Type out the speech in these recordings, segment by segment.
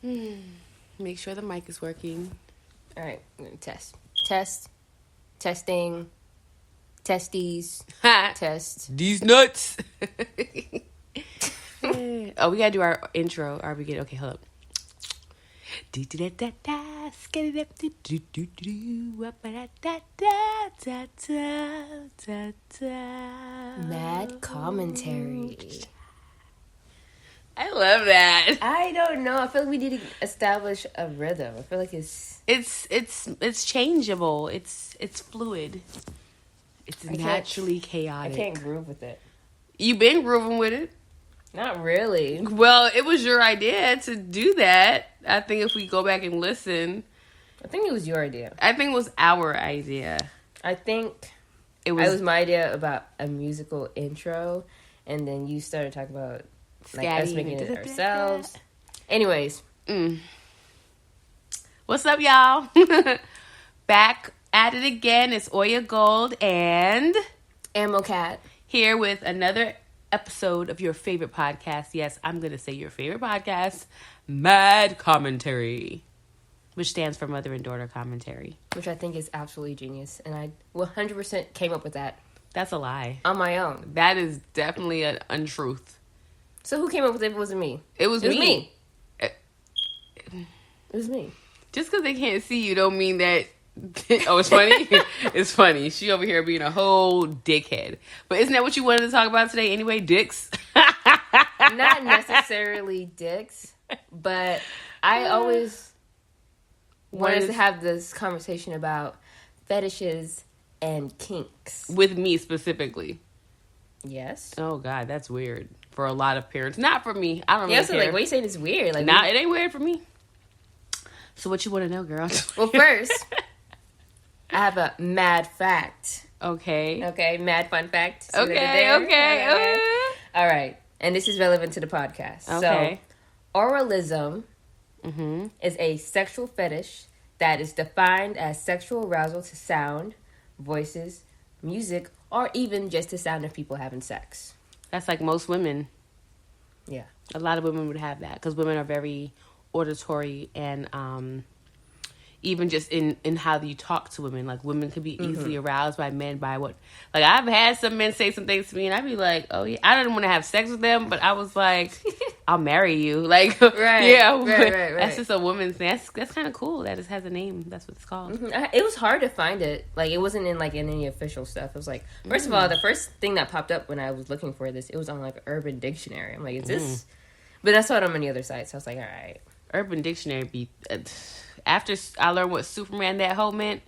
Make sure the mic is working. All right, I'm gonna test. Testing. Testes. Test. These nuts. Oh, we gotta do our intro. Are we good? Okay, hold up. Mad commentary. I love that. I don't know. I feel like we need to establish a rhythm. I feel like it's changeable. It's fluid. It's naturally chaotic. I can't groove with it. You've been grooving with it. Not really. Well, it was your idea to do that. I think if we go back and listen, I think it was your idea. I think it was our idea. I think it was my idea about a musical intro, and then you started talking about like us making it ourselves. Anyways. What's up, y'all? Back at it again. It's Oya Gold and Ammo Cat here with another episode of your favorite podcast. Yes, I'm going to say your favorite podcast, Mad Commentary, which stands for Mother and Daughter Commentary. Which I think is absolutely genius. And I 100% came up with that. That's a lie. On my own. That is definitely an untruth. So who came up with it if it wasn't me? It was me. It was me. Just because they can't see you don't mean that... Oh, it's funny? It's funny. She over here being a whole dickhead. But isn't that what you wanted to talk about today anyway? Dicks? Not necessarily dicks, but I always wanted to have this conversation about fetishes and kinks. With me specifically. Yes. Oh, God, that's weird. For a lot of parents. Not for me. I don't really care. Like, what are you saying is weird? Like, nah, it ain't weird for me. So what you want to know, girl? Well, first, I have a mad fact. Okay, mad fun fact. See Okay. All right, and this is relevant to the podcast. Okay. So, oralism is a sexual fetish that is defined as sexual arousal to sound, voices, music, or even just the sound of people having sex. That's like most women. Yeah. A lot of women would have that because women are very auditory and even just in how you talk to women. Like, women could be easily aroused by men by what... Like, I've had some men say some things to me, and I'd be like, oh, yeah. I didn't want to have sex with them, but I was like, I'll marry you. Like, right. Yeah. Right. That's just a woman's thing. That's kind of cool. That it has a name. That's what it's called. It was hard to find it. Like, it wasn't in any official stuff. It was like... First of all, the first thing that popped up when I was looking for this, it was on, like, Urban Dictionary. I'm like, is this... But I saw it on many other sites, so I was like, all right. Urban Dictionary be... after I learned what Superman that hoe meant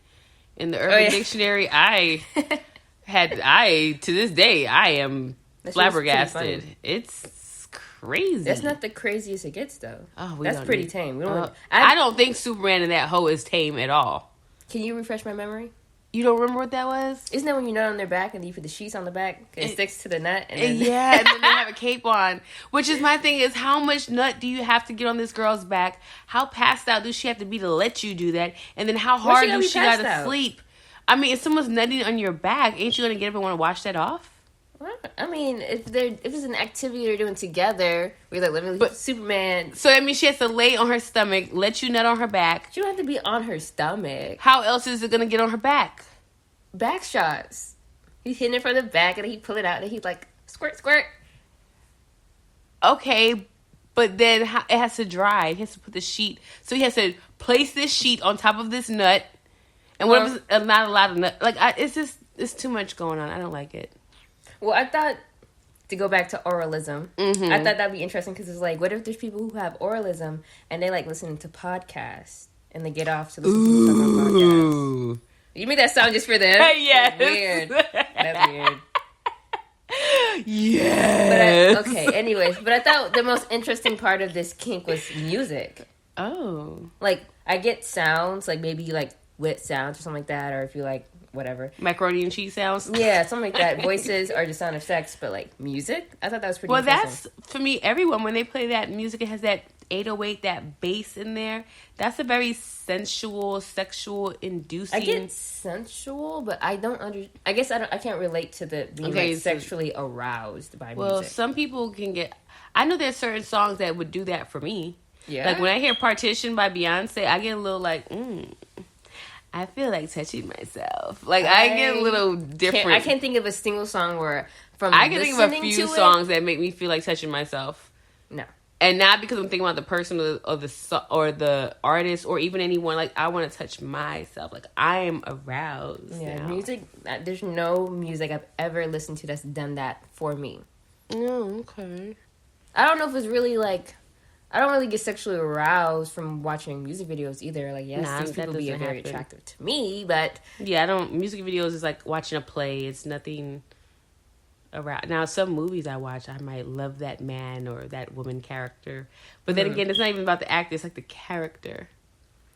in the Urban Dictionary, to this day, I am flabbergasted. It's crazy. That's not the craziest it gets, though. Oh, that's pretty tame. I don't think Superman and that hoe is tame at all. Can you refresh my memory? You don't remember what that was? Isn't that when you nut on their back and you put the sheets on the back? It sticks to the nut. And then... Yeah, and then they have a cape on. Which is my thing is, how much nut do you have to get on this girl's back? How passed out do she have to be to let you do that? And then how hard do she got to sleep? I mean, if someone's nutting on your back, ain't you going to get up and want to wash that off? Well, I mean, if it's an activity they're doing together, we're like, literally, Superman. So, I mean, she has to lay on her stomach, let you nut on her back. She don't have to be on her stomach. How else is it going to get on her back? Back shots. He's hitting it from the back, and he pull it out, and he's like, squirt, squirt. Okay, but then it has to dry. He has to put the sheet. So he has to place this sheet on top of this nut. And what if it's not a lot of nut? Like, it's too much going on. I don't like it. Well, I thought, to go back to oralism, I thought that'd be interesting because it's like, what if there's people who have oralism and they like listening to podcasts and they get off to listen to stuff on podcasts? You made that sound just for them? Yes. That's weird. Yes. But anyways. But I thought the most interesting part of this kink was music. Oh. Like, I get sounds, like maybe like wet sounds or something like that, or if you like whatever. Macaroni and cheese sounds? Yeah, something like that. Voices are the sound of sex, but like music? I thought that was pretty interesting. Well, that's, for me, everyone, when they play that music, it has that 808, that bass in there. That's a very sensual, sexual, inducing. I get sensual, but I don't I guess I can't relate to the being sexually aroused by music. Well, some people can get. I know there's certain songs that would do that for me. Yeah. Like when I hear Partition by Beyonce, I get a little like, I feel like touching myself. Like I get a little different. I can't think of a single song where I can think of a few songs that make me feel like touching myself. No. And not because I'm thinking about the person or the artist or even anyone. Like I want to touch myself. Like I am aroused. Yeah, now. music. There's no music I've ever listened to that's done that for me. Oh, okay. I don't know if it's really like. I don't really get sexually aroused from watching music videos either. Like, yes, these people be very attractive to me, but yeah, I don't. Music videos is like watching a play. It's nothing. Around now, some movies I watch, I might love that man or that woman character, but then again, it's not even about the actor; it's like the character.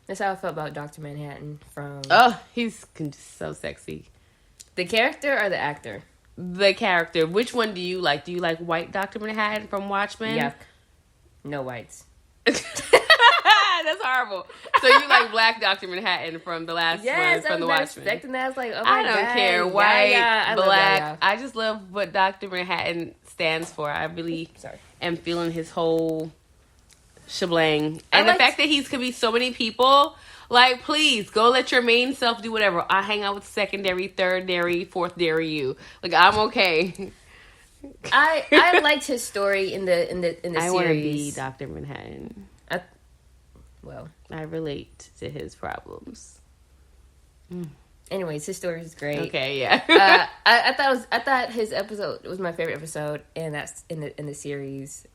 That's how I felt about Dr. Manhattan from. Oh, he's so sexy. The character or the actor? The character. Which one do you like? Do you like white Dr. Manhattan from Watchmen? Yuck. No whites. That's horrible. So you like black Dr. Manhattan from the last one from the Watchmen? Yes, I was expecting that. I was like, oh my I don't God. care. White, I black. I just love what Dr. Manhattan stands for. I really am feeling his whole shebang. And the fact that he's could be so many people, like, please, go let your main self do whatever. I hang out with secondary, thirdary, fourthary you. Like, I'm okay. I liked his story in the series. I want to be Dr. Manhattan. Well, I relate to his problems. Anyways, his story is great. Okay, yeah. I thought his episode was my favorite episode, and that's in the series.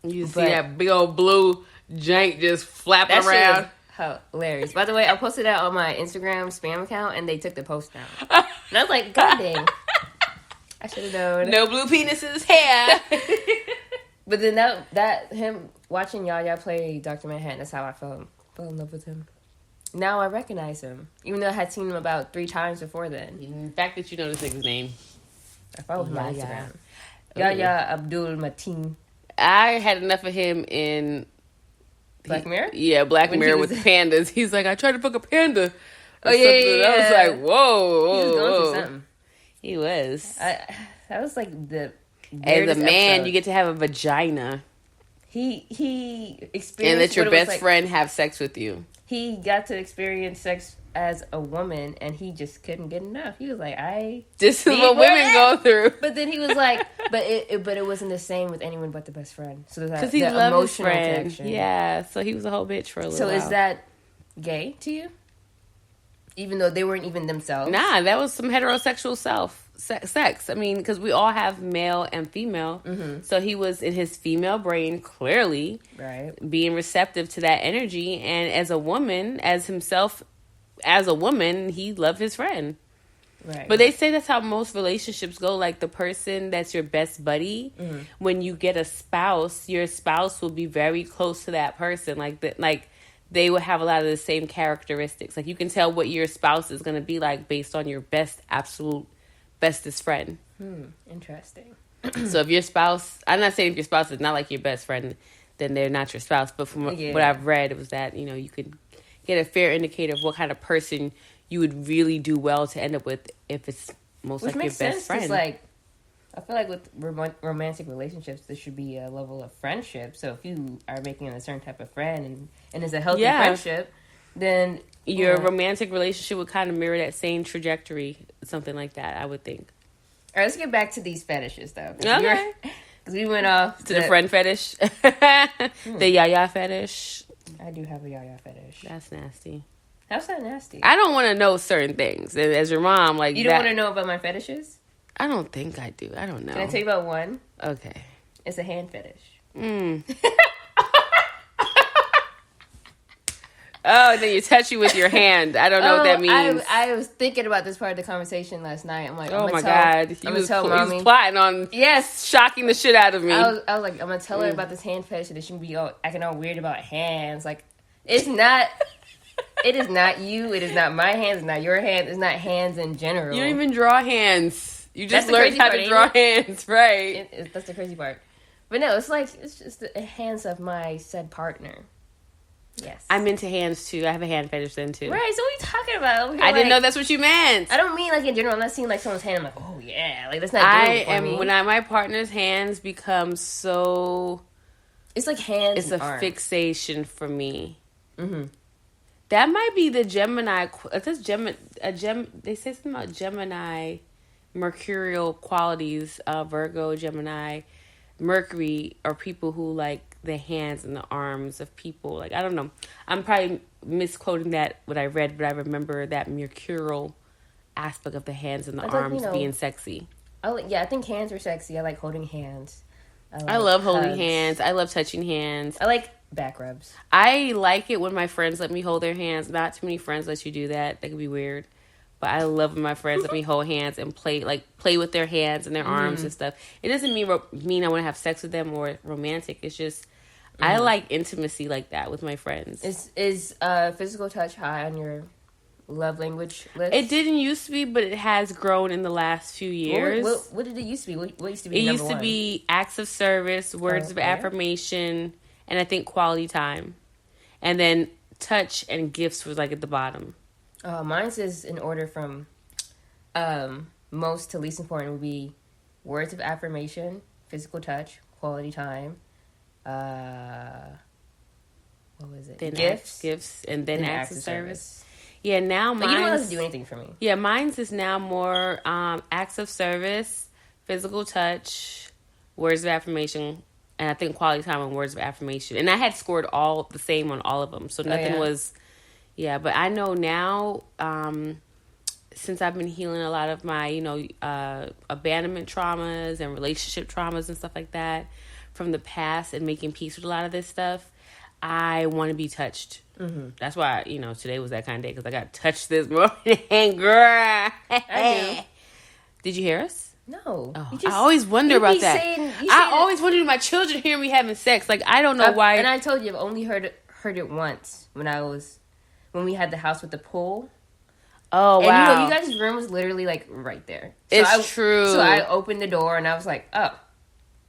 You see that big old blue jank just flapping around. Hilarious. By the way, I posted that on my Instagram spam account, and they took the post down. And I was like, God dang. I should have known. No blue penises here. But then that him watching Yaya play Dr. Manhattan, that's how I fell in love with him. Now I recognize him, even though I had seen him about 3 times before then. The fact that you know this nigga's name. I follow him on Instagram. Yaya Abdul Mateen. I had enough of him in Black Mirror? Yeah, Black Mirror with the pandas. He's like, I tried to fuck a panda. Oh, yeah. I was like, whoa. He was going through something. He was. That was like the as a man, episode. You get to have a vagina. He experienced, and let your best friend have sex with you. He got to experience sex as a woman, and he just couldn't get enough. He was like, "This is what women go through." But then he was like, "But it wasn't the same with anyone but the best friend." So because he loved his friend, connection. Yeah. So he was a whole bitch for a little. So while. Is that gay to you? Even though they weren't even themselves. Nah, that was some heterosexual sex. I mean, because we all have male and female. Mm-hmm. So he was in his female brain, clearly, being receptive to that energy. And as a woman, as a woman, he loved his friend. Right. But they say that's how most relationships go. Like the person that's your best buddy, when you get a spouse, your spouse will be very close to that person. They will have a lot of the same characteristics. Like you can tell what your spouse is going to be like based on your absolute bestest friend. Interesting. So if your spouse, I'm not saying if your spouse is not like your best friend, then they're not your spouse. But from what I've read, it was that, you could get a fair indicator of what kind of person you would really do well to end up with if it's most like your best friend. Like, I feel like with romantic relationships, there should be a level of friendship. So if you are making a certain type of friend and it's a healthy friendship, then your romantic relationship would kind of mirror that same trajectory, something like that, I would think. All right, let's get back to these fetishes, though. Okay. Because we went off to the friend fetish. The yaya fetish. I do have a yaya fetish. That's nasty. How's that nasty? I don't want to know certain things. As your mom, like you don't want to know about my fetishes? I don't think I do. I don't know. Can I tell you about one? Okay. It's a hand fetish. Oh, then you touch you with your hand. I don't know what that means. I was thinking about this part of the conversation last night. I'm like, oh my God. He was plotting on shocking the shit out of me. I was like, I'm going to tell her about this hand fetish that she shouldn't be acting all weird about hands. Like, it's not... It is not you. It is not my hands. It's not your hands. It's not hands in general. You don't even draw hands. You just learned how to draw hands, right? That's the crazy part. But no, it's just the hands of my said partner. Yes. I'm into hands too. I have a hand fetish then too. Right, so what are you talking about? I didn't know that's what you meant. I don't mean like in general. I'm not seeing like someone's hand. I'm like, oh yeah, like that's not doing it for me. When my partner's hands become so It's like hands. It's and a arms. fixation for me. Mm-hmm. That might be the Gemini. They say something about Gemini, mercurial qualities. Virgo, Gemini, Mercury are people who like the hands and the arms of people. Like, I don't know. I'm probably misquoting that what I read, but I remember that mercurial aspect of the hands and the arms being sexy. I think hands are sexy. I like holding hands. I love holding hands. I love touching hands. I like back rubs. I like it when my friends let me hold their hands. Not too many friends let you do that. That could be weird. But I love when my friends let me hold hands and play with their hands and their arms and stuff. It doesn't mean I want to have sex with them or romantic. It's just I like intimacy like that with my friends. Is physical touch high on your love language list? It didn't used to be, but it has grown in the last few years. What did it used to be? What used to be? It used to be acts of service, words of affirmation, and I think quality time, and then touch and gifts was like at the bottom. Mine is in order from most to least important would be words of affirmation, physical touch, quality time. What was it? Then gifts, and then acts of service. Yeah, now mine. You don't have to do anything for me. Yeah, mine's is now more acts of service, physical touch, words of affirmation, and I think quality time and words of affirmation. And I had scored all the same on all of them, so nothing was. Yeah, but I know now, since I've been healing a lot of my, abandonment traumas and relationship traumas and stuff like that from the past and making peace with a lot of this stuff, I want to be touched. Mm-hmm. That's why, today was that kind of day because I got touched this morning, girl. I do. Did you hear us? No. Oh, I always wonder about that. I always wonder if my children hear me having sex. Like, I don't know why. And I told you, I've only heard it once when we had the house with the pool. Oh, wow. And you guys' room was literally like right there. It's true. So I opened the door and I was like, oh.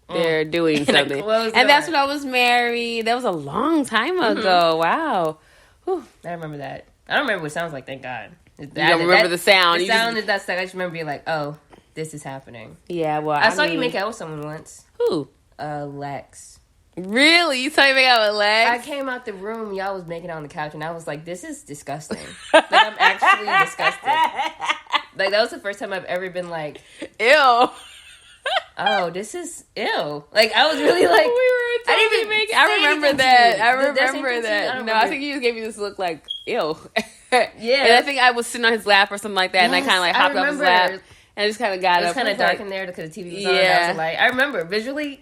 They're doing something. And that's when I was married. That was a long time ago. Wow. Whew. I remember that. I don't remember what it sounds like, thank God. You don't remember the sound. The sound is that stuff. I just remember being like, oh, this is happening. Yeah, well, I saw you make out with someone once. Who? Lex. Really? You saw you make out with Lex? I came out the room, y'all was making out on the couch, and I was like, this is disgusting. Like, I'm actually disgusted. Like, that was the first time I've ever been like, ew. Oh, this is ew. Like, I was really like, I remember that. I remember that. No, I think you just gave me this look like, ew. Yeah. And I think I was sitting on his lap or something like that, and I kind of like hopped off his lap, and I just kind of got up. It was kind of dark in there because the TV was on. Yeah. I remember visually.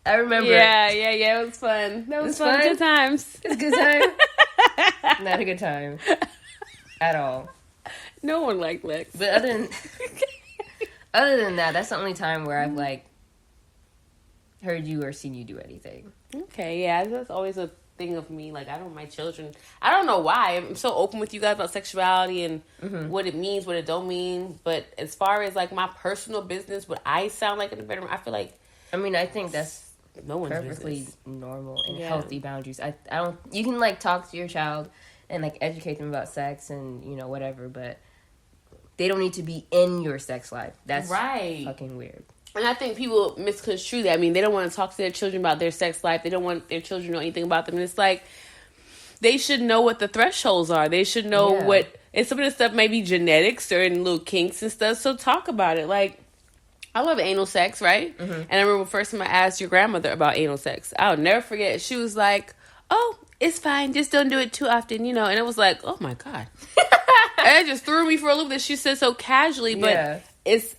I remember. Yeah. It was fun. That was fun. Good times. It was a good time. Not a good time at all. No one liked Lex. But other than that, that's the only time where I've like heard you or seen you do anything. Okay, yeah, that's always a thing of me. Like, I don't want my children. I don't know why. I'm so open with you guys about sexuality and what it means, what it don't mean. But as far as like my personal business, what I sound like in the bedroom, I feel like. I mean, I think that's no one's perfectly business. Normal and healthy boundaries. I don't. You can like talk to your child and like educate them about sex and whatever, but they don't need to be in your sex life. That's right. Fucking weird. And I think people misconstrue that. I mean, they don't want to talk to their children about their sex life. They don't want their children to know anything about them. And it's like, they should know what the thresholds are. They should know what... And some of this stuff may be genetics or in little kinks and stuff. So talk about it. Like, I love anal sex, right? Mm-hmm. And I remember the first time I asked your grandmother about anal sex. I'll never forget. She was like, oh, it's fine. Just don't do it too often, And it was like, oh, my God. And it just threw me for a loop that she said so casually. But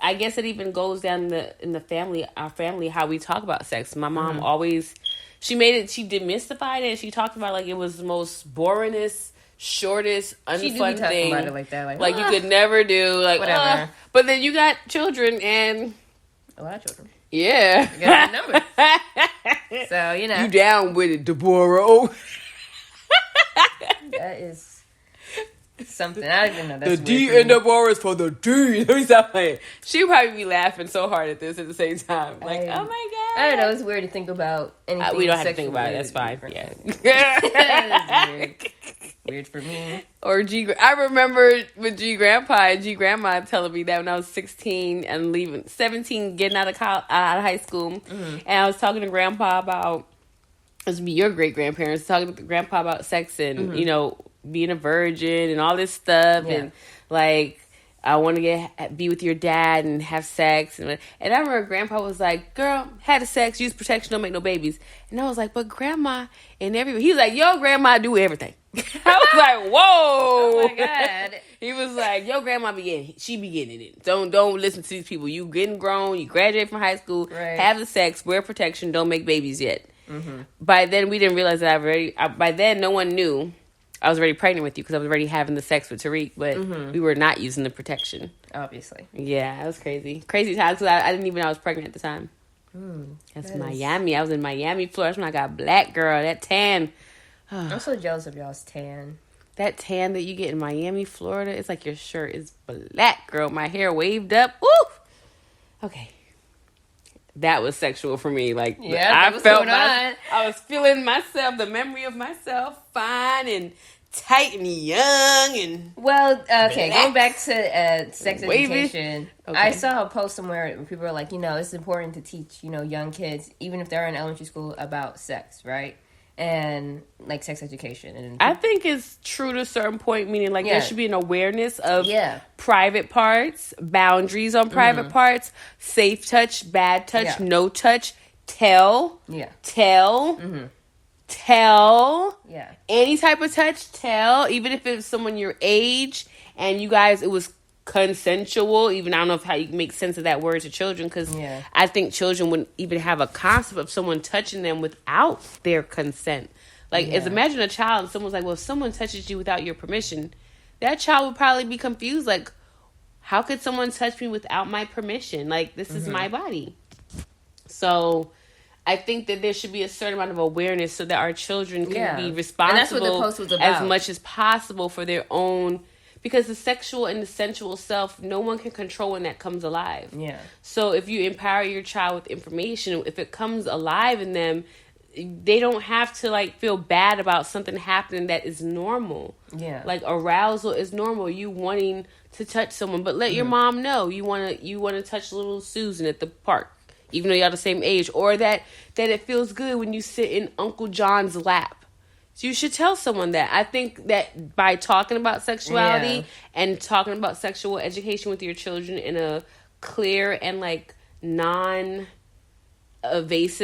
I guess it even goes down in the family, our family, how we talk about sex. My mom always, she demystified it. And she talked about like it was the most boringest, shortest, unfun thing. About it like that. Like you could never do. Like, whatever. But then you got children and... A lot of children. Yeah. You got a number. So, You down with it, Deborah. That is... something. I didn't know that's the D in the bar is for the D. Let me stop playing. She'd probably be laughing so hard at this at the same time. Like, oh my God. I don't know. It's weird to think about anything. We don't have to think about it. That's fine. Yeah. That is weird. Weird for me. Or I remember with G Grandpa and G Grandma telling me that when I was 16 and 17, getting out of high school. Mm-hmm. And I was talking to Grandpa about This would be your great grandparents talking to grandpa about sex and you know, being a virgin and all this stuff and like I want to be with your dad and have sex and I remember grandpa was like, girl, had a sex, use protection, don't make no babies. And I was like, but grandma and everybody, he was like, yo, grandma do everything. I was like, whoa. Oh my God. He was like, yo, grandma she be getting it. Don't listen to these people. You getting grown, you graduate from high school, have the sex, wear protection, don't make babies yet. By then we didn't realize that by then no one knew I was already pregnant with you because I was already having the sex with Tariq, but we were not using the protection. Obviously. Yeah, it was crazy. Crazy times because I didn't even know I was pregnant at the time. That's Miami. I was in Miami, Florida. That's when I got black, girl. That tan. I'm so jealous of y'all's tan. That tan that you get in Miami, Florida, it's like your shirt is black, girl. My hair waved up. Woo! Okay. That was sexual for me. Like, I felt I was feeling myself, the memory of myself, fine and tight and young and well, okay, black. Going back to sex education, okay. I saw a post somewhere where people were like, you know, it's important to teach, you know, young kids, even if they're in elementary school, about sex, right? And like sex education. And I think it's true to a certain point, meaning like there should be an awareness of private parts, boundaries on private parts, safe touch, bad touch, no touch, tell, any type of touch, tell, even if it's someone your age and you guys, it was consensual, even I don't know how you make sense of that word to children because I think children wouldn't even have a concept of someone touching them without their consent. Like, as imagine a child and someone's like, well, if someone touches you without your permission, that child would probably be confused. Like, how could someone touch me without my permission? Like, this is my body. So I think that there should be a certain amount of awareness so that our children can be responsible and that's what the post was about. As much as possible for their own. Because the sexual and the sensual self, no one can control when that comes alive. Yeah. So if you empower your child with information, if it comes alive in them, they don't have to like feel bad about something happening that is normal. Yeah. Like arousal is normal. You wanting to touch someone, but let your mom know you wanna touch little Susan at the park, even though y'all the same age, or that it feels good when you sit in Uncle John's lap. So you should tell someone that. I think that by talking about sexuality and talking about sexual education with your children in a clear and like non-evasive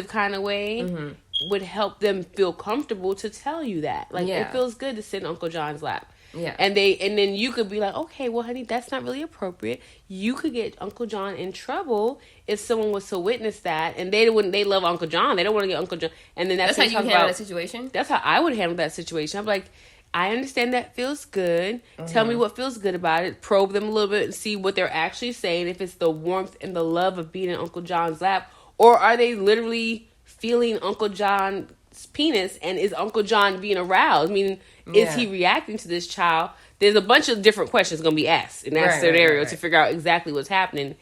kind of way would help them feel comfortable to tell you that. Like it feels good to sit in Uncle John's lap. Yeah. And then you could be like, okay, well, honey, that's not really appropriate. You could get Uncle John in trouble if someone was to witness that, and they love Uncle John. They don't want to get Uncle John. And then that's how you handle that situation? That's how I would handle that situation. I'm like, I understand that feels good. Tell me what feels good about it. Probe them a little bit and see what they're actually saying. If it's the warmth and the love of being in Uncle John's lap, or are they literally feeling Uncle John's penis, and is Uncle John being aroused? Meaning, is he reacting to this child? There's a bunch of different questions going to be asked in that scenario to figure out exactly what's happening.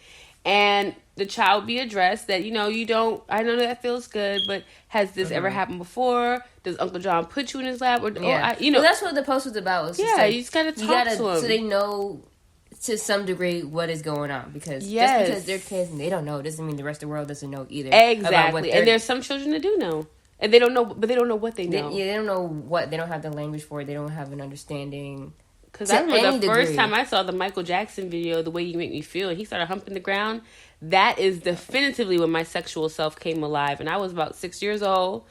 And the child be addressed that, you know, I know that feels good, but has this ever happened before? Does Uncle John put you in his lap? Or well, that's what the post was about. Was you just got to talk to them. So they know to some degree what is going on. Because just because they're kids and they don't know doesn't mean the rest of the world doesn't know either. Exactly. And there's some children that do know. And they don't know, but they don't know what they know. They don't know what, they don't have the language for it. They don't have an understanding. Because I remember the first time I saw the Michael Jackson video, The Way You Make Me Feel, and he started humping the ground. That is definitively when my sexual self came alive. And I was about 6 years old.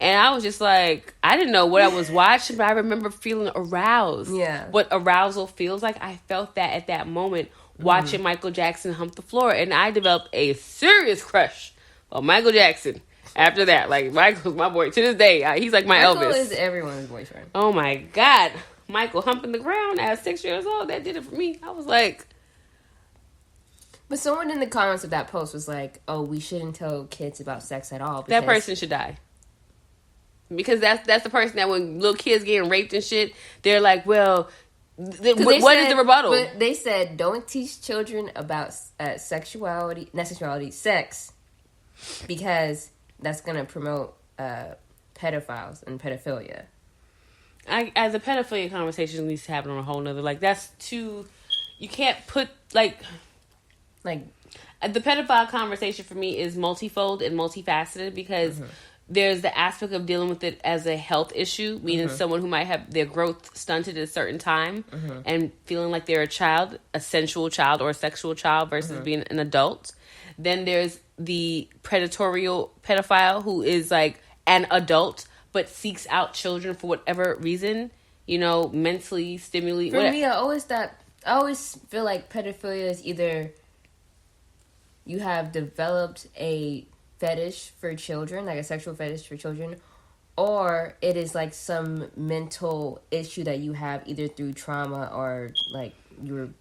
And I was just like, I didn't know what I was watching, but I remember feeling aroused. Yeah. What arousal feels like. I felt that at that moment, watching Michael Jackson hump the floor. And I developed a serious crush on Michael Jackson. After that, like, Michael's my boy. To this day, he's like my Michael Elvis. Michael is everyone's boyfriend. Oh, my God. Michael humping the ground at 6 years old, that did it for me. I was like... But someone in the comments of that post was like, oh, we shouldn't tell kids about sex at all. That person should die. Because that's the person that when little kids getting raped and shit, they're like, well... what is the rebuttal? But they said, don't teach children about sexuality, not sexuality, sex, because... that's going to promote pedophiles and pedophilia. As a pedophilia conversation needs to happen on a whole nother... Like, that's too... You can't put, like... the pedophile conversation for me is multifold and multifaceted because there's the aspect of dealing with it as a health issue, meaning someone who might have their growth stunted at a certain time and feeling like they're a child, a sensual child or a sexual child versus being an adult. Then there's the predatorial pedophile who is like an adult but seeks out children for whatever reason, mentally stimulate. For me, I always feel like pedophilia is either you have developed a fetish for children, like a sexual fetish for children, or it is like some mental issue that you have either through trauma or like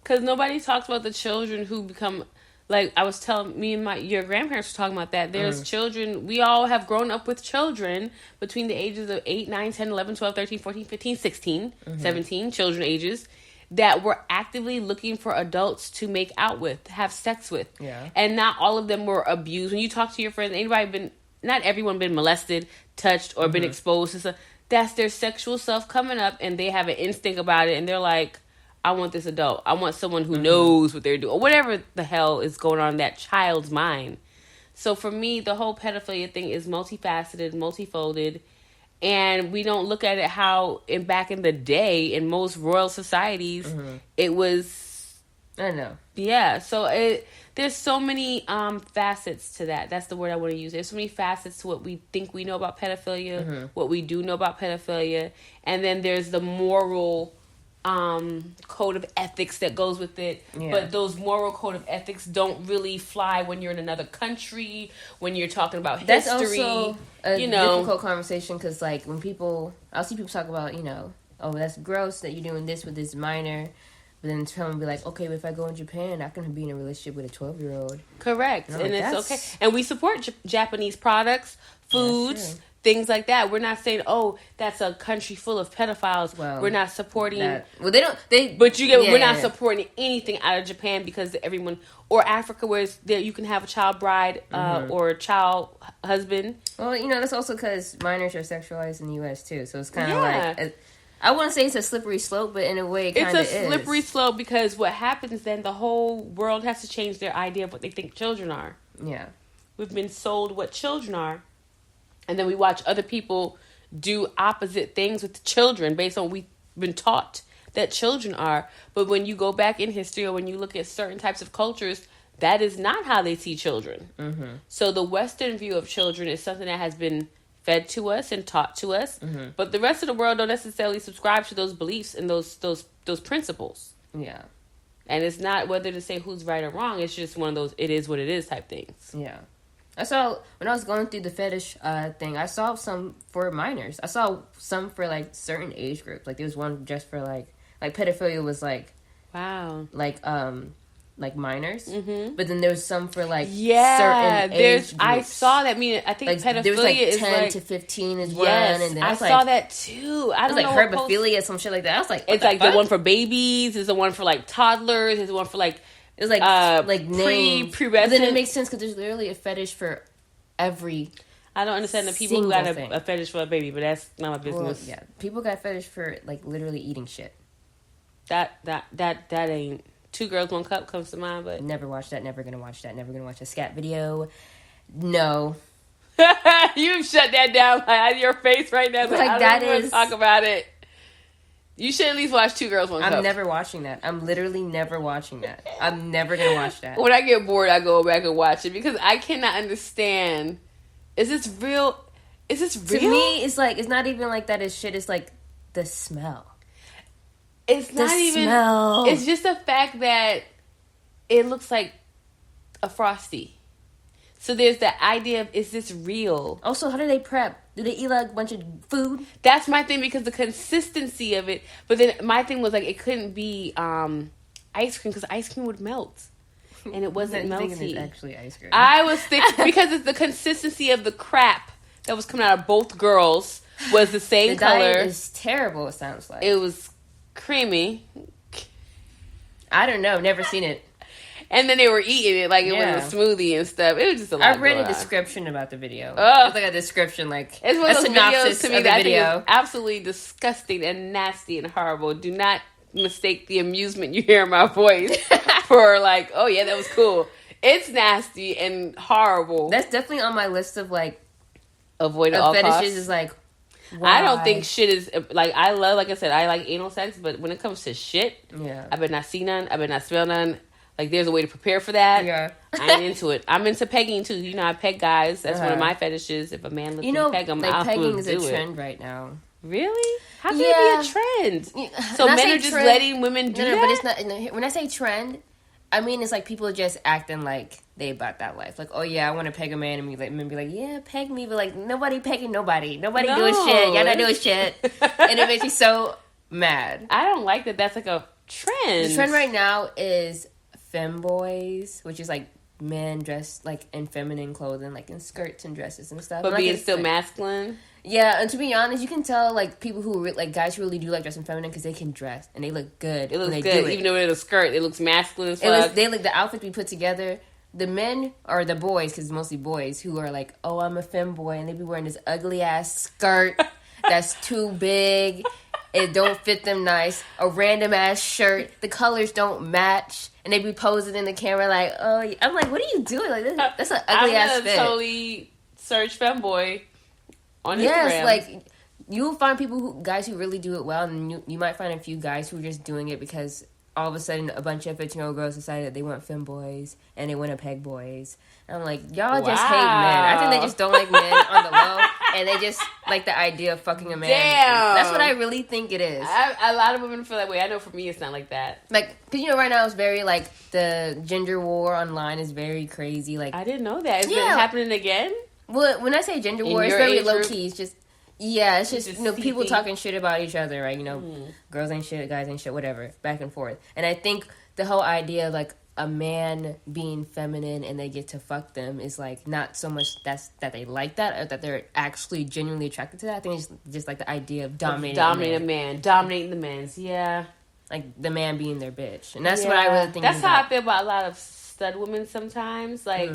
because nobody talks about the children who become, like I was telling me and your grandparents were talking about that. There's children, we all have grown up with children between the ages of 8, 9, 10, 11, 12, 13, 14, 15, 16, 17, children ages, that were actively looking for adults to make out with, have sex with. Yeah. And not all of them were abused. When you talk to your friends, not everyone been molested, touched, or been exposed to stuff. That's their sexual self coming up, and they have an instinct about it, and they're like, I want this adult. I want someone who knows what they're doing, or whatever the hell is going on in that child's mind. So for me, the whole pedophilia thing is multifaceted, multifolded, and we don't look at it how back in the day in most royal societies it was. I know. Yeah, so there's so many facets to that. That's the word I want to use. There's so many facets to what we think we know about pedophilia, what we do know about pedophilia, and then there's the moral code of ethics that goes with it. Yeah. But those moral code of ethics don't really fly when you're in another country, when you're talking about history. That's also a difficult conversation because, like, when I'll see people talk about, oh, that's gross that you're doing this with this minor. But then someone be like, okay, but if I go in Japan, I can be in a relationship with a 12-year-old. Correct. And it's okay. And we support Japanese products, foods, things like that. We're not saying, oh, that's a country full of pedophiles. Well, we're not supporting that. Well, they don't. We're not supporting anything out of Japan because everyone, or Africa, where you can have a child bride or a child husband. Well, that's also because minors are sexualized in the U.S. too. So it's kind of like. I wouldn't say it's a slippery slope, but in a way, it kind of is. It's a slippery slope because what happens then, the whole world has to change their idea of what they think children are. Yeah. We've been sold what children are, and then we watch other people do opposite things with children based on what we've been taught that children are. But when you go back in history or when you look at certain types of cultures, that is not how they see children. Mm-hmm. So the Western view of children is something that has been fed to us and taught to us, but the rest of the world don't necessarily subscribe to those beliefs and those principles. Yeah, and it's not whether to say who's right or wrong. It's just one of those it is what it is type things. Yeah, I saw when I was going through the fetish thing. I saw some for minors. I saw some for like certain age groups. Like there was one just for like pedophilia was like wow, like minors, but then there's some for like certain age groups. I saw that. I think like, pedophilia there was like 10 to 15 is one, and then I saw that too. I don't know, like herbophilia, some shit like that. I was like, it's like the one for babies. It's the one for like toddlers. It's the one for like it was like pre-pubescent. But then it makes sense because there's literally a fetish for every. I don't understand the people who got a fetish for a baby, but that's not my business. Well, yeah, people got fetish for like literally eating shit. That ain't. Two Girls, One Cup comes to mind, but... Never watched that, never gonna watch that, never gonna watch a scat video. No. You shut that down out of your face right now. Like, I don't even want to talk about it. You should at least watch Two Girls, One Cup. I'm never watching that. I'm literally never watching that. I'm never gonna watch that. When I get bored, I go back and watch it because I cannot understand. Is this real? To me, it's like, it's not even like that is shit. It's like the smell. It's not even. Smell. It's just the fact that it looks like a Frosty. So there's the idea of, is this real? Also, how do they prep? Do they eat like a bunch of food? That's my thing because the consistency of it. But then my thing was like it couldn't be ice cream because ice cream would melt. And it wasn't melty. It's actually ice cream. I was thinking because it's the consistency of the crap that was coming out of both girls was the same color. The diet is terrible, it sounds like. It was creamy. I don't know. Never seen it. And then they were eating it like it was a smoothie and stuff. It was just a lot. I read a description about the video. It's like a description, like it's one of those synopsis to me that I think is absolutely disgusting and nasty and horrible. Do not mistake the amusement you hear in my voice for like, oh yeah, that was cool. It's nasty and horrible. That's definitely on my list of like avoid at of all fetishes costs. is like, why? I don't think shit is like I love. Like I said, I like anal sex, but when it comes to shit, Yeah. I better not see none. I better not smell none. Like there's a way to prepare for that. Yeah. I ain't into it. I'm into pegging too. You know, I peg guys. That's one of my fetishes. If a man lets me peg him, like I'll pegging do is it. a trend right now. Really? How can it be a trend? So men are just letting women do that? But it's not. When I say trend, I mean it's like people just acting like they about that life. Like, oh yeah, I want to peg a man, and men be like, yeah, peg me, but like nobody pegging nobody. Nobody doing shit. Y'all not doing shit, and it makes me so mad. I don't like that. That's like a trend. The trend right now is femboys, which is like men dressed like in feminine clothing, like in skirts and dresses and stuff. But being still masculine. Yeah, and to be honest, you can tell like people who like guys who really do like dressing feminine because they can dress and they look good. It looks good, even though it's a skirt. It looks masculine as fuck. They like the outfits we put together. The men or the boys, because it's mostly boys who are like, oh, I'm a femboy, and they be wearing this ugly ass skirt that's too big. It don't fit them nice. A random ass shirt. The colors don't match. And they be posing in the camera like, oh, I'm like, what are you doing? Like, that's an ugly ass fit. I'm totally search femboy on Instagram. Yes, like, you'll find guys who really do it well, and you might find a few guys who are just doing it because all of a sudden a bunch of 15-year-old girls decided that they want femboys and they want to peg boys. And I'm like, y'all just hate men. I think they just don't like men on the low, and they just like the idea of fucking a man. Damn. That's what I really think it is. A lot of women feel that way. I know for me it's not like that. Like, because right now it's very like the gender war online is very crazy. Like, I didn't know that. Is it happening again? Well, when I say gender war, it's very low key. It's just it's just people talking shit about each other, right? Girls ain't shit, guys ain't shit, whatever, back and forth. And I think the whole idea of like a man being feminine and they get to fuck them is like not so much that they like that or that they're actually genuinely attracted to that. I think it's just like the idea of dominating a man, dominating the men's, like the man being their bitch, and that's what I really think. That's how I feel about a lot of stud women sometimes. Like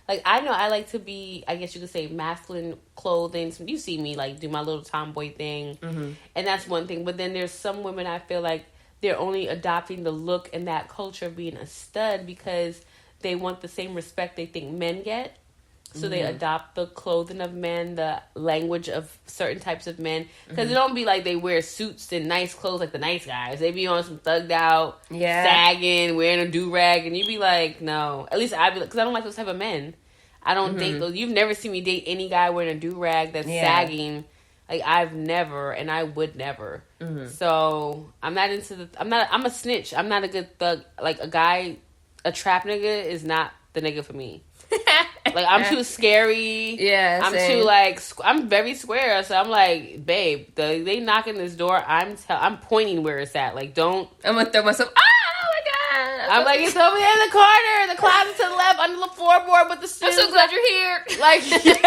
I know I like to be, I guess you could say, masculine clothing. So you see me like do my little tomboy thing, and that's one thing. But then there's some women I feel like they're only adopting the look and that culture of being a stud because they want the same respect they think men get. So they adopt the clothing of men, the language of certain types of men. Because it don't be like they wear suits and nice clothes like the nice guys. They be on some thugged out, sagging, wearing a do-rag. And you be like, no. At least I be like, because I don't like those type of men. I don't date those. You've never seen me date any guy wearing a do-rag that's sagging. Like, I've never, and I would never. So, I'm not into I'm a snitch. I'm not a good thug. Like, a trap nigga is not the nigga for me. Like, I'm too scary. Yeah, I'm too, like, I'm very square. So, I'm like, babe, they knocking this door. I'm pointing where it's at. Like, don't. I'm going to throw myself. Oh, my God. I'm like, it's over here in the corner. The closet to the left, under the floorboard with the shoes. I'm so glad you're here. Like, yes,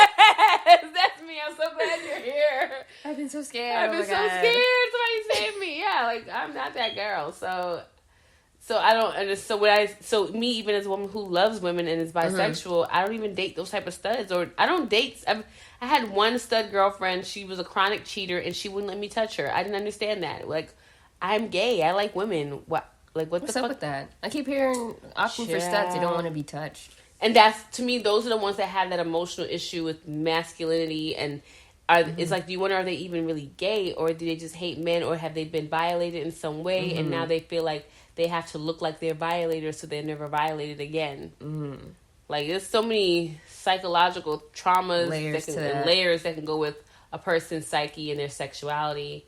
that's me. I'm so glad you're here. I've been so scared. I've been so scared. Somebody save me. Yeah, like, I'm not that girl. So I don't understand. So me, even as a woman who loves women and is bisexual, I don't even date those type of studs. Or I don't date. I had one stud girlfriend. She was a chronic cheater, and she wouldn't let me touch her. I didn't understand that. Like, I'm gay. I like women. What's up with that? I keep hearing often for studs they don't want to be touched. And that's, to me, those are the ones that have that emotional issue with masculinity. And it's like, do you wonder, are they even really gay? Or do they just hate men? Or have they been violated in some way? And now they feel like they have to look like they're violators so they're never violated again. Like, there's so many psychological traumas and layers that can go with a person's psyche and their sexuality.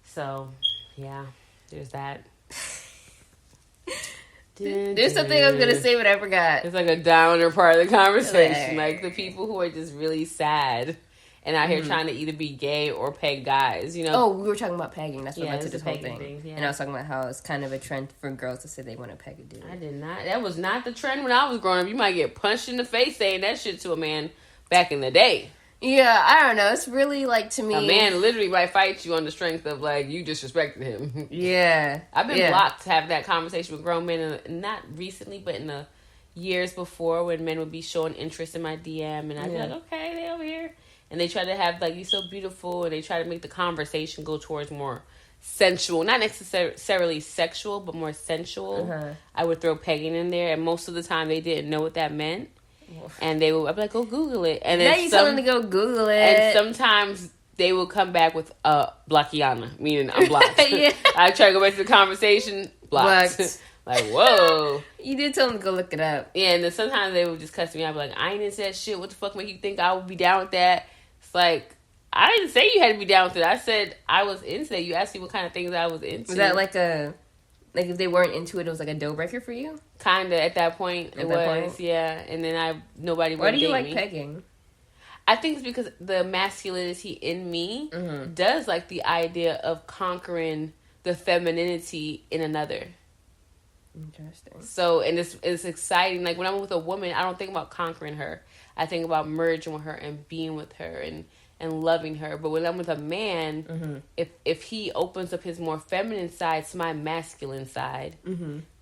So, yeah, there's that. There's something I was going to say, but I forgot. It's like a downer part of the conversation. Like, the people who are just really sad and out here trying to either be gay or peg guys, Oh, we were talking about pegging. That's what led to this whole thing. Thing, And I was talking about how it's kind of a trend for girls to say they want to peg a dude. I did not. That was not the trend when I was growing up. You might get punched in the face saying that shit to a man back in the day. Yeah, I don't know. It's really, like, to me... A man literally might fight you on the strength of, like, you disrespected him. Yeah. I've been blocked to have that conversation with grown men, not recently, but in the years before when men would be showing interest in my DM, and I'd be like, okay, they over here. And they try to have, like, you so beautiful, and they try to make the conversation go towards more sensual. Not necessarily sexual, but more sensual. I would throw pegging in there, and most of the time they didn't know what that meant. And I'd be like, go Google it. And now then you tell them to go Google it. And sometimes they will come back with blockiana, meaning I'm blocked. Yeah. I try to go back to the conversation, blocked. Like, whoa. You did tell them to go look it up. Yeah, and then sometimes they would just cuss me out, be like, I ain't into that shit. What the fuck make you think I would be down with that? It's like, I didn't say you had to be down with it. I said I was into that. You asked me what kind of things I was into. Was that like if they weren't into it, it was like a deal breaker for you? Kinda at that point. It was, yeah. And then nobody would date me. Why do you like pegging? I think it's because the masculinity in me does like the idea of conquering the femininity in another. Interesting. So, and it's exciting. Like when I'm with a woman, I don't think about conquering her. I think about merging with her and being with her and loving her. But when I'm with a man, if he opens up his more feminine side to my masculine side,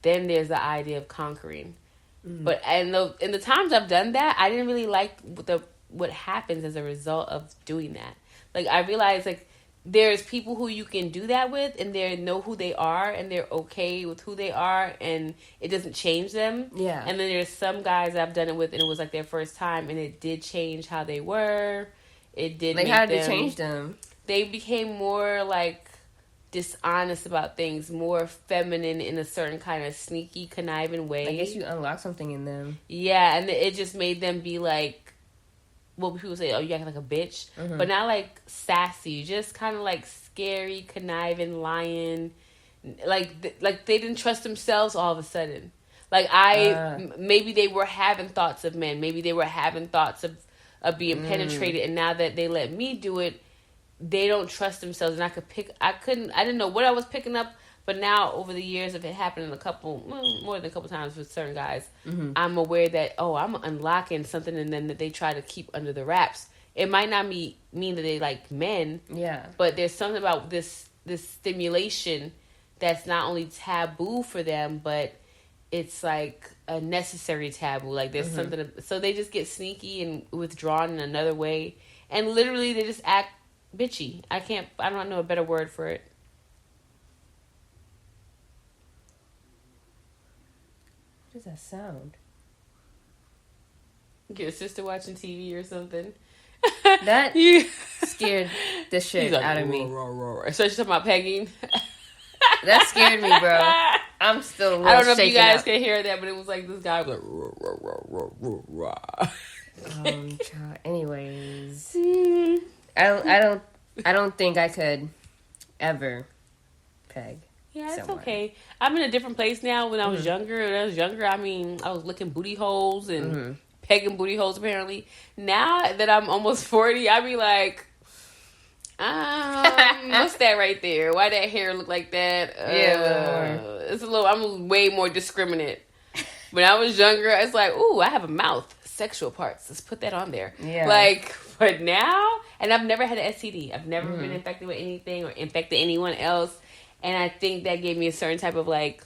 then there's the idea of conquering. But in the times I've done that, I didn't really like what happens as a result of doing that. Like I realized like there's people who you can do that with and they know who they are and they're okay with who they are and it doesn't change them. Yeah. And then there's some guys I've done it with and it was like their first time and it did change how they were. It did like how did it change them? They became more like dishonest about things, more feminine in a certain kind of sneaky, conniving way. I guess you unlocked something in them. Yeah, and it just made them be like, what people say, oh, you act like a bitch. But not like sassy, just kind of like scary, conniving, lying. Like they didn't trust themselves all of a sudden. Like maybe they were having thoughts of men. Maybe they were having thoughts of being penetrated. And now that they let me do it, they don't trust themselves. And I didn't know what I was picking up. But now, over the years, if it happened more than a couple times with certain guys, I'm aware that, I'm unlocking something in them that they try to keep under the wraps. It might not mean that they like men, but there's something about this stimulation that's not only taboo for them, but it's like a necessary taboo. Like there's something, so they just get sneaky and withdrawn in another way. And literally, they just act bitchy. I don't know a better word for it. What does that sound? Your sister watching TV or something. That scared the shit out of me. Especially talking about pegging. That scared me, bro. I'm still a little I don't know if you guys up. can hear that, but it was like this guy was like... Anyways. I don't think I could ever peg. Yeah, it's someone. okay. I'm in a different place now. When I was younger, I mean, I was licking booty holes and pegging booty holes, apparently. Now that I'm almost 40, I be like, what's that right there? Why that hair look like that? It's I'm way more discriminate. When I was younger, it's like, ooh, I have a mouth. Sexual parts. Let's put that on there. Yeah. Like, but now, and I've never had an STD. I've never been infected with anything or infected anyone else. And I think that gave me a certain type of, like,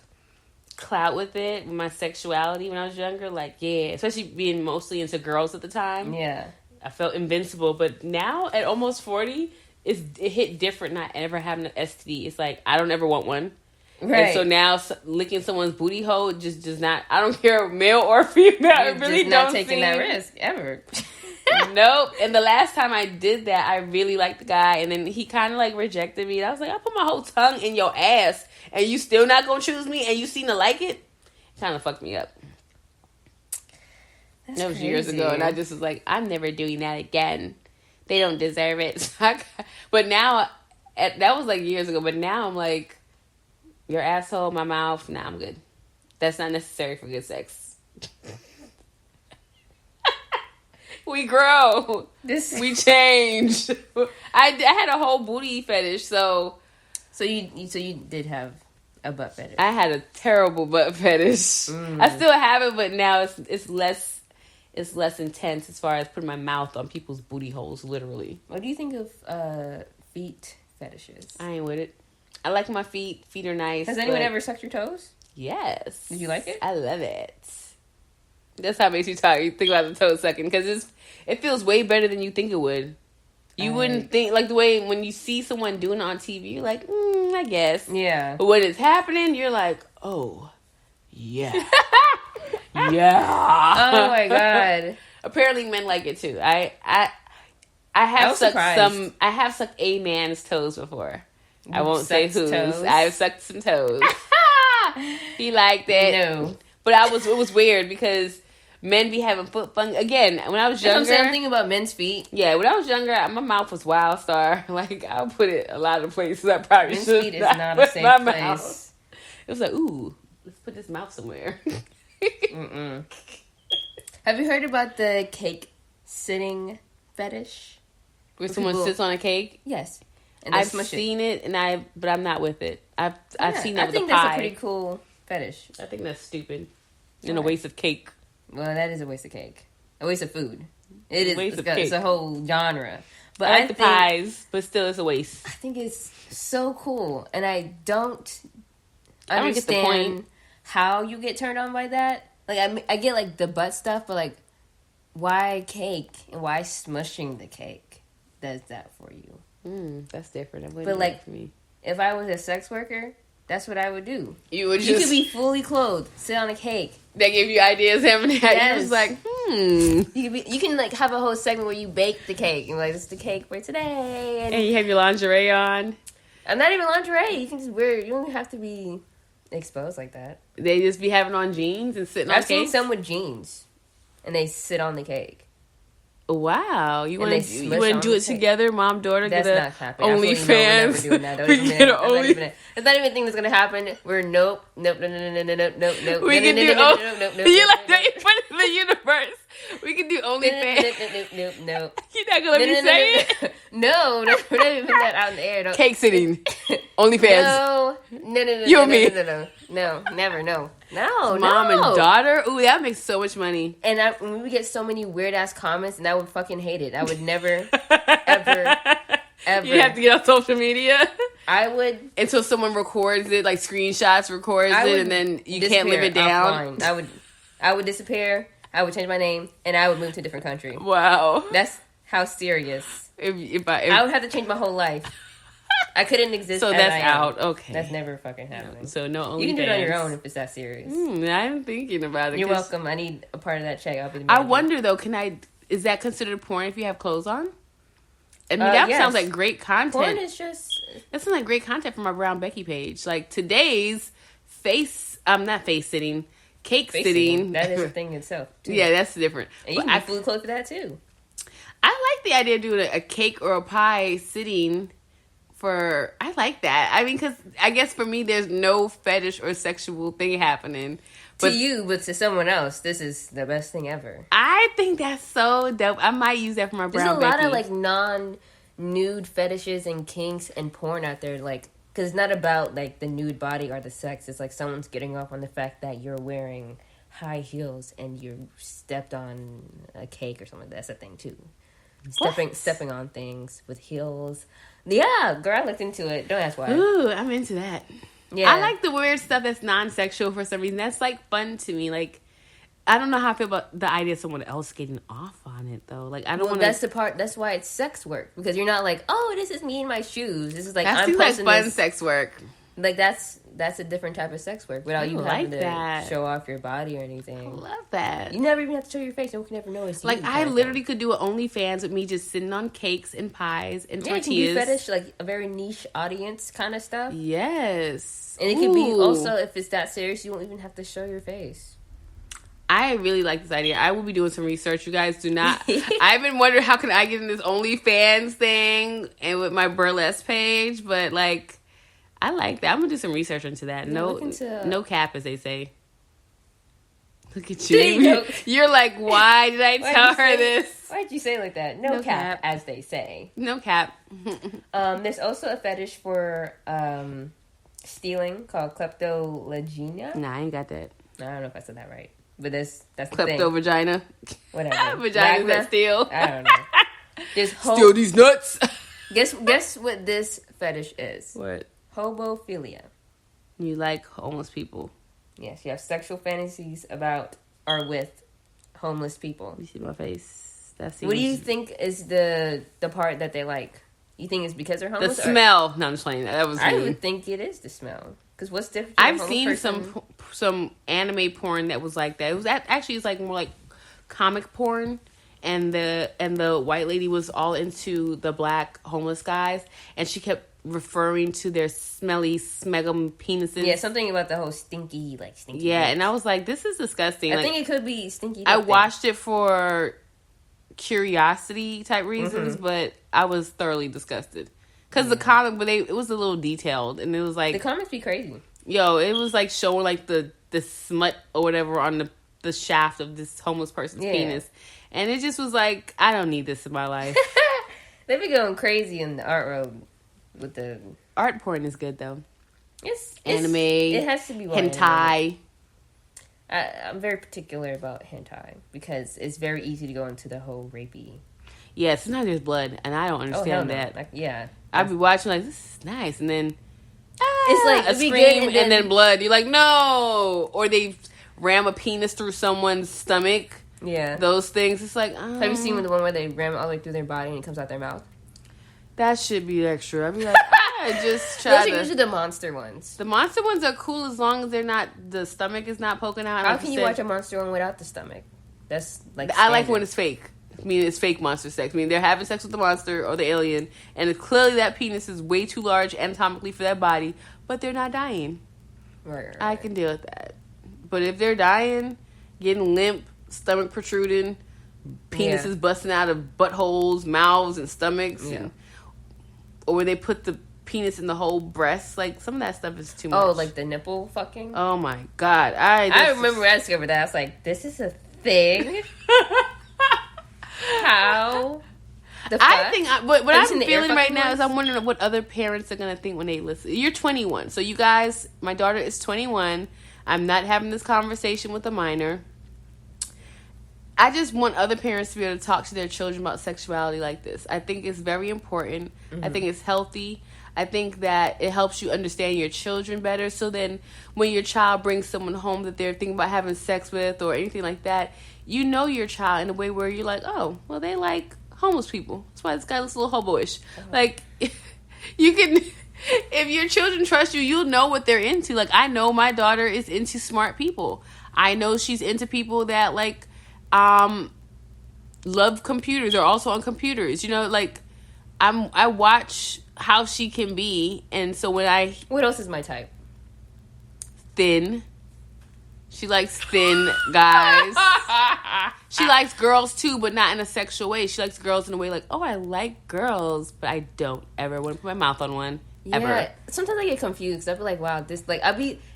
clout with it, with my sexuality when I was younger. Like, yeah, especially being mostly into girls at the time. Yeah. I felt invincible. But now, at almost 40, it hit different not ever having an STD. It's like, I don't ever want one. Right. And so now, licking someone's booty hole just does not, I don't care, male or female, I really don't not taking that risk, ever. Nope. And the last time I did that, I really liked the guy, and then he kind of like rejected me. And I was like, I put my whole tongue in your ass, and you still not gonna choose me, and you seem to like it? Kind of fucked me up. That's that was crazy. Years ago, and I just was like, I'm never doing that again. They don't deserve it. But now, that was like years ago, but now I'm like, your asshole, my mouth, nah, I'm good. That's not necessary for good sex. We grow. We change. I had a whole booty fetish, so you did have a butt fetish. I had a terrible butt fetish. I still have it, but now it's less intense as far as putting my mouth on people's booty holes, literally. What do you think of feet fetishes? I ain't with it. I like my feet. Feet are nice. Has anyone ever sucked your toes? Yes. Did you like it? I love it. That's how it makes you talk. You think about the toe sucking because it feels way better than you think it would. You wouldn't think, like the way when you see someone doing it on TV, you're like, I guess. Yeah. But when it's happening, you're like, oh, yeah. Yeah. Oh my god. Apparently, men like it too. I have sucked a man's toes before. I won't say whose. Toes? I've sucked some toes. He liked it. No. But it was weird because men be having foot fun. Again, when I was younger. I'm thinking about men's feet. Yeah, when I was younger, my mouth was wild star. Like, I'll put it a lot of places I probably men's should feet is not a safe place. Mouth. It was like, ooh, let's put this mouth somewhere. Mm-mm. Have you heard about the cake sitting fetish? Where someone sits on a cake? Yes. And I've seen it, but I'm not with it. I've seen that with a pie. I think that's a pretty cool fetish. I think that's stupid. And a waste of cake. Well, that is a waste of cake. A waste of food. It is. It's a whole genre. But I like the pies, but still it's a waste. I think it's so cool. And I don't understand how you get turned on by that. Like, I get, like, the butt stuff, but, like, why cake? And why smushing the cake does that for you? That's different. But, like, for me. If I was a sex worker, that's what I would do. You could be fully clothed, sit on a cake. They give you ideas, haven't they? Yes. You're just like, You can, like, have a whole segment where you bake the cake. And, like, this is the cake for today. And you have your lingerie on. I'm not even lingerie. You can just wear it. You don't have to be exposed like that. They just be having on jeans and sitting on cake? I've seen some with jeans. And they sit on the cake. Wow. You want to do it together, mom, daughter? That's get not happening. OnlyFans. It's not even a thing that's going to happen. We're nope. We can do you like that? You put it in the universe. We can do OnlyFans. No. You're not going to let me say it? No, we're not even that out in the air. Cake sitting. OnlyFans. No. You and me. No, never, no. No, Mom and daughter? Ooh, that makes so much money. And we would get so many weird-ass comments, and I would fucking hate it. I would never, ever. You have to get on social media? I would. Until someone records it, like screenshots records it, and then you can't live it down? Offline. I would disappear. I would change my name, and I would move to a different country. Wow. That's how serious. If I would have to change my whole life. I couldn't exist. So that's out. Okay. That's never fucking happening. No, so no OnlyFans. You can do it on your own if it's that serious. I'm thinking about it. You're welcome. I need a part of that check. I'll be the manager. I wonder though, is that considered porn if you have clothes on? I mean, that sounds like great content. Porn is just... That sounds like great content from our Brown Becky page. Like today's not face sitting, cake sitting. That is a thing itself, too. Yeah, that's different. And you can be fully clothed for that, too. I like the idea of doing a cake or a pie sitting I like that. I mean, because I guess for me, there's no fetish or sexual thing happening. But to you, but to someone else, this is the best thing ever. I think that's so dope. I might use that for my Brown Becky. There's a lot of, like, non-nude fetishes and kinks and porn out there, like, because it's not about, like, the nude body or the sex. It's like someone's getting off on the fact that you're wearing high heels and you stepped on a cake or something. That's a thing, too. Stepping on things with heels. Yeah, girl, I looked into it. Don't ask why. Ooh, I'm into that. Yeah. I like the weird stuff that's non-sexual for some reason. That's, like, fun to me. Like, I don't know how I feel about the idea of someone else getting off on it, though. Like, I don't want to... That's the part... That's why it's sex work. Because you're not like, oh, this is me in my shoes. This is like, that seems like fun sex work. Like, that's a different type of sex work without you having to show off your body or anything. I love that. You never even have to show your face. No one can ever know it's you. Like, I literally could do an OnlyFans with me just sitting on cakes and pies and tortillas. Yeah, it can be fetish, like a very niche audience kind of stuff. Yes. And it can be also, if it's that serious, you won't even have to show your face. I really like this idea. I will be doing some research. You guys do not. I've been wondering how can I get in this OnlyFans thing and with my burlesque page, but like... I like that. I'm gonna do some research into that. No cap, as they say. Look at you. You're like, why did I tell her this? Why'd you say it like that? No cap, as they say. No cap. There's also a fetish for stealing called kleptolagenia. Nah, I ain't got that. I don't know if I said that right, but that's the thing. Klepto-vagina. Whatever. Vagina that steal. I don't know. Steal these nuts. Guess what this fetish is? What? Hobophilia. You like homeless people. Yes, you have sexual fantasies about or with homeless people. You see my face? What do you think is the part that they like? You think it's because they're homeless? The smell. No, I'm just playing. That was I would think it is the smell. Because what's different? I've seen some anime porn that was like that. It was actually, it's like more like comic porn, and the white lady was all into the black homeless guys, and she kept referring to their smelly smegum penises. Yeah, something about the whole stinky. Yeah, and I was like, this is disgusting. I think it could be stinky. I watched it for curiosity type reasons, but I was thoroughly disgusted. Because the comic, but it was a little detailed, and it was like... The comics be crazy. Yo, it was like showing like the smut or whatever on the shaft of this homeless person's penis. And it just was like, I don't need this in my life. They be going crazy in the art road with the... Art porn is good, though. It's anime. It has to be hentai. I'm very particular about hentai because it's very easy to go into the whole rapey. Yeah, sometimes there's blood, and I don't understand that. Like, yeah. I'd be watching like, this is nice, and then... It's like a scream and then blood. You're like, no! Or they ram a penis through someone's stomach. Yeah. Those things. It's like, Have you seen the one where they ram it all the way through their body and it comes out their mouth? That should be extra. I'd be like, just try Those are usually the monster ones. The monster ones are cool as long as they're not, the stomach is not poking out. How can you watch a monster one without the stomach? That's like I like when it's fake. I mean, it's fake monster sex. I mean, they're having sex with the monster or the alien, and it's clearly that penis is way too large anatomically for that body, but they're not dying. Right. I can deal with that. But if they're dying, getting limp, stomach protruding, penises busting out of buttholes, mouths, and stomachs, or where they put the penis in the whole breast, like some of that stuff is too much. Oh, like the nipple fucking? Oh my God. I remember when I discovered that. I was like, this is a thing? How? The fuck? I think what I'm feeling right now is I'm wondering what other parents are going to think when they listen. You're 21. So you guys, my daughter is 21. I'm not having this conversation with a minor. I just want other parents to be able to talk to their children about sexuality like this. I think it's very important. Mm-hmm. I think it's healthy. I think that it helps you understand your children better. So then when your child brings someone home that they're thinking about having sex with or anything like that, you know your child in a way where you're like, oh, well, they like homeless people. That's why this guy looks a little hobo-ish. Uh-huh. Like, you can... If your children trust you, you'll know what they're into. Like, I know my daughter is into smart people. I know she's into people that, like, love computers or also on computers. You know, like, I watch how she can be, and so when I... What else is my type? Thin. She likes thin guys. She likes girls, too, but not in a sexual way. She likes girls in a way like, oh, I like girls, but I don't ever want to put my mouth on one. Ever. Yeah, sometimes I get confused. I'll be like, wow, this, like,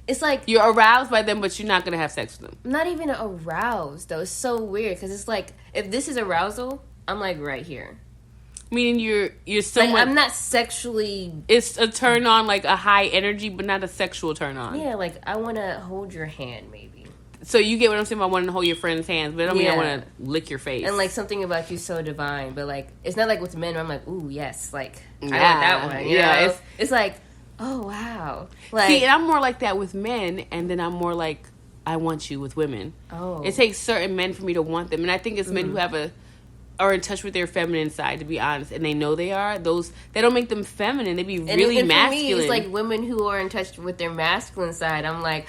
it's like... You're aroused by them, but you're not going to have sex with them. I'm not even aroused, though. It's so weird, because it's like, if this is arousal, I'm, like, right here. Meaning you're somewhat... Like, I'm not sexually... It's a turn on, like, a high energy, but not a sexual turn on. Yeah, like, I want to hold your hand, maybe. So you get what I'm saying about wanting to hold your friend's hands, but I don't mean I want to lick your face. And, like, something about you so divine, but, like, it's not like with men where I'm like, ooh, yes, like, I want that one, you know? It's like, oh, wow. Like, see, and I'm more like that with men, and then I'm more like, I want you with women. Oh. It takes certain men for me to want them, and I think it's men who are in touch with their feminine side, to be honest, and they know they are. They don't make them feminine. They be really and masculine. For me, it's like women who are in touch with their masculine side. I'm like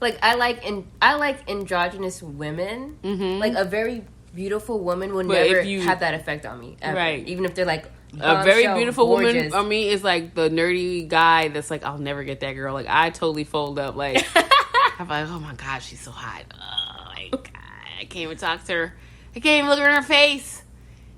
I like androgynous women. Mm-hmm. Like a very beautiful woman would never have that effect on me, ever. Right? Even if they're like a very beautiful woman on me is like the nerdy guy that's like, I'll never get that girl. Like I totally fold up. Like I'm like, oh my god, she's so hot. Oh my god, I can't even talk to her. I can't even look at her face.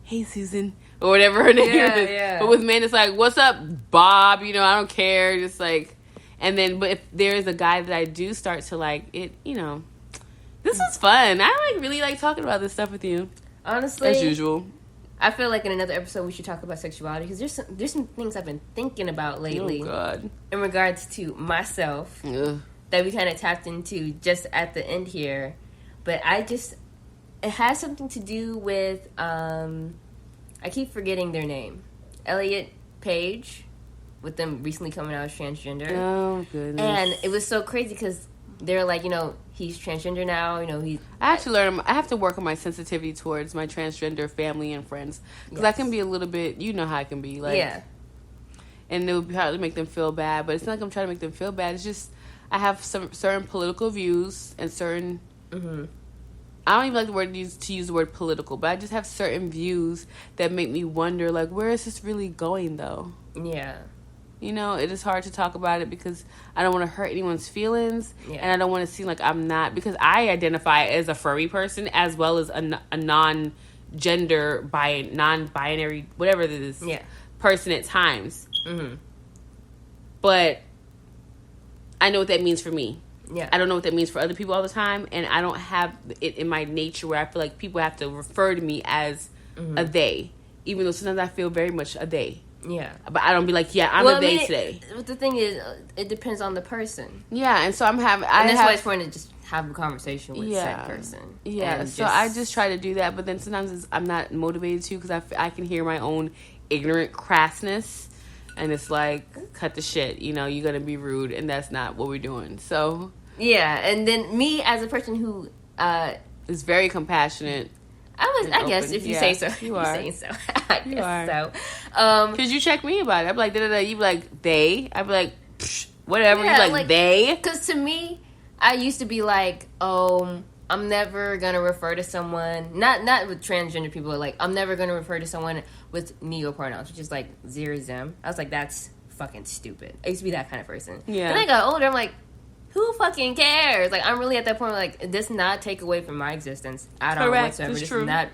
Hey, Susan, or whatever her name is. Yeah. But with men, it's like, what's up, Bob? You know, I don't care. Just like, and then, but if there is a guy that I do start to like, it, you know, this is fun. I really like talking about this stuff with you. Honestly, as usual. I feel like in another episode we should talk about sexuality because there's some things I've been thinking about lately. Oh God. In regards to myself that we kind of tapped into just at the end here, but it has something to do with, I keep forgetting their name. Elliot Page, with them recently coming out as transgender. Oh, goodness. And it was so crazy because they're like, you know, he's transgender now, you know, I have to learn, I have to work on my sensitivity towards my transgender family and friends. Because I can be a little bit, you know how I can be. Like, yeah. And it would probably make them feel bad, but it's not like I'm trying to make them feel bad. It's just, I have some certain political views and certain. Mm-hmm. I don't even like to use the word political, but I just have certain views that make me wonder, like, where is this really going, though? Yeah. You know, it is hard to talk about it because I don't want to hurt anyone's feelings, Yeah. and I don't want to seem like I'm not, because I identify as a furry person as well as a non-gender, non-binary, whatever it is, person at times. Mm-hmm. But I know what that means for me. Yeah. I don't know what that means for other people all the time, and I don't have it in my nature where I feel like people have to refer to me as a they, even though sometimes I feel very much a they. Yeah. But I don't be like, yeah, I'm a they today. The thing is, it depends on the person. Yeah, and so I'm having... And that's why it's important to just have a conversation with that person. Yeah, so I just try to do that, but then sometimes I'm not motivated to because I can hear my own ignorant crassness, and it's like, cut the shit, you know, you're going to be rude, and that's not what we're doing, so... Yeah, and then me as a person who... is very compassionate... I guess, if you say so. You are. Saying so. I guess so. Because you check me about it. I'd be like, da-da-da. You'd be like, they. I'd be like, psh, whatever. Yeah, You'd be like, they. Because to me, I used to be like, I'm never going to refer to someone, not with transgender people, but like, I'm never going to refer to someone with neo-pronouns, which is like zero them. I was like, that's fucking stupid. I used to be that kind of person. Yeah. Then I got older, I'm like, who fucking cares? Like, I'm really at that point, like, it does not take away from my existence at all whatsoever. This does not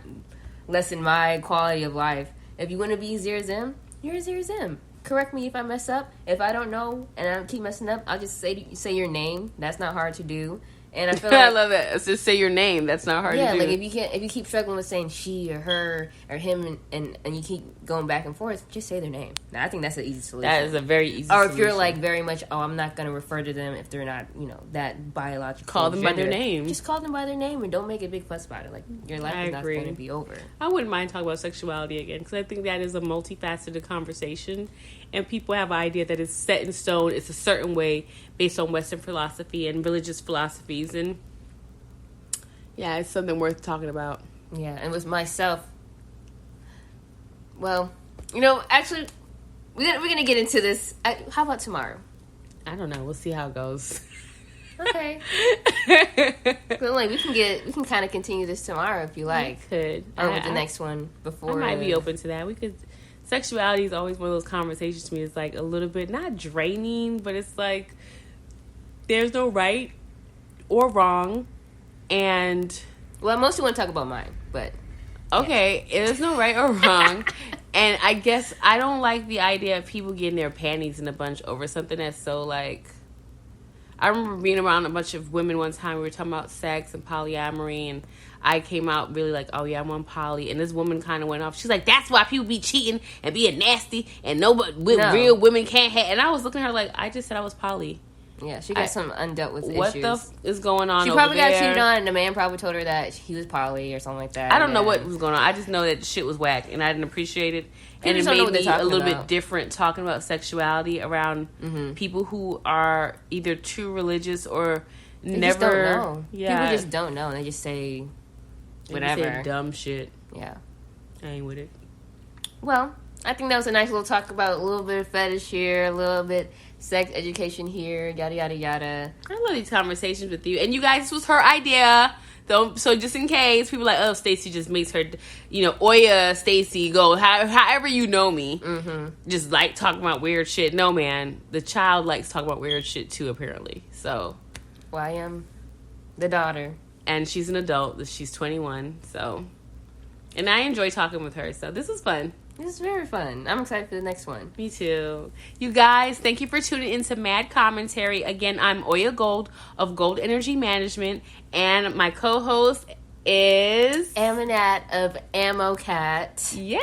lessen my quality of life. If you want to be zero zim, you're zero zim. Correct me if I mess up. If I don't know and I keep messing up, I'll just say your name. That's not hard to do. And I feel like I love that. Let's just say your name. That's not hard to do. Yeah, like if you keep struggling with saying she or her or him and you keep going back and forth, just say their name. Now, I think that's an easy solution. That is a very easy solution. Or if you're like very much, I'm not going to refer to them if they're not, that biological Call them gender. by their name. Just call them by their name and don't make a big fuss about it. Like, your life is not going to be over. I wouldn't mind talking about sexuality again because I think that is a multifaceted conversation. And people have an idea that it's set in stone. It's a certain way based on Western philosophy and religious philosophies. And yeah, it's something worth talking about. Yeah, and with myself, well, actually, we're gonna get into this. How about tomorrow? I don't know. We'll see how it goes. Okay. But like, we can kind of continue this tomorrow if you like. We could. Or with the next one before. I might be open to that. We could. Sexuality is always one of those conversations to me. It's like a little bit not draining, but it's like there's no right or wrong. And well, I mostly want to talk about mine, but okay, there's no right or wrong. And I guess I don't like the idea of people getting their panties in a bunch over something that's so like. I remember being around a bunch of women one time. We were talking about sex and polyamory, and I came out really like, oh yeah, I'm on poly. And this woman kind of went off. She's like, that's why people be cheating and being nasty, and real women can't have. And I was looking at her like, I just said I was poly. Yeah, she got some undealt with what issues. What the is going on? She probably got cheated on, and the man probably told her that he was poly or something like that. I don't know what was going on. I just know that shit was whack, and I didn't appreciate it. And it made me a little bit different talking about sexuality around people who are either too religious or they never. Just don't know. Yeah, people just don't know, and they just say whatever. They say dumb shit. Yeah, I ain't with it. Well, I think that was a nice little talk about a little bit of fetish here, a little bit sex education here, yada yada yada. I love these conversations with you, and you guys. This was her idea. So just in case people are like, oh, Stacey just makes her, Oya Stacey go however you know me, just like talking about weird shit. No, man, the child likes talking about weird shit too, apparently. So, well, I am the daughter, and she's an adult. She's 21. So, and I enjoy talking with her. So this is fun. This is very fun. I'm excited for the next one. Me too. You guys, thank you for tuning into Mad Commentary. Again, I'm Oya Gold of Gold Energy Management, and my co-host is Aminat of Ammo Cat. Yay!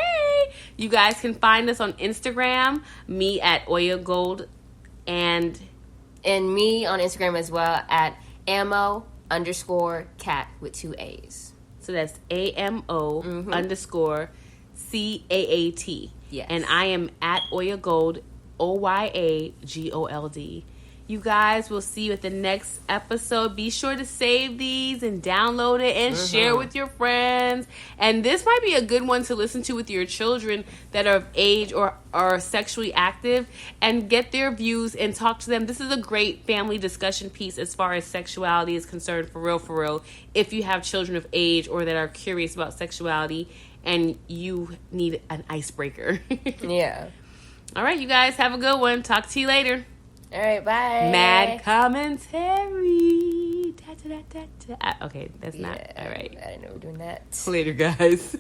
You guys can find us on Instagram, me at Oya Gold, and me on Instagram as well at Ammo_cat with 2 A's. So that's AMO_CAAT. Yes. And I am at Oya Gold, OYAGOLD. You guys, we'll see you at the next episode. Be sure to save these and download it and share it with your friends. And this might be a good one to listen to with your children that are of age or are sexually active, and get their views and talk to them. This is a great family discussion piece as far as sexuality is concerned, for real, if you have children of age or that are curious about sexuality and you need an icebreaker. Yeah. All right, you guys, have a good one. Talk to you later. All right, bye. Mad commentary. Da, da, da, da, da. Okay, that's not. All right. I didn't know we were doing that. Later, guys.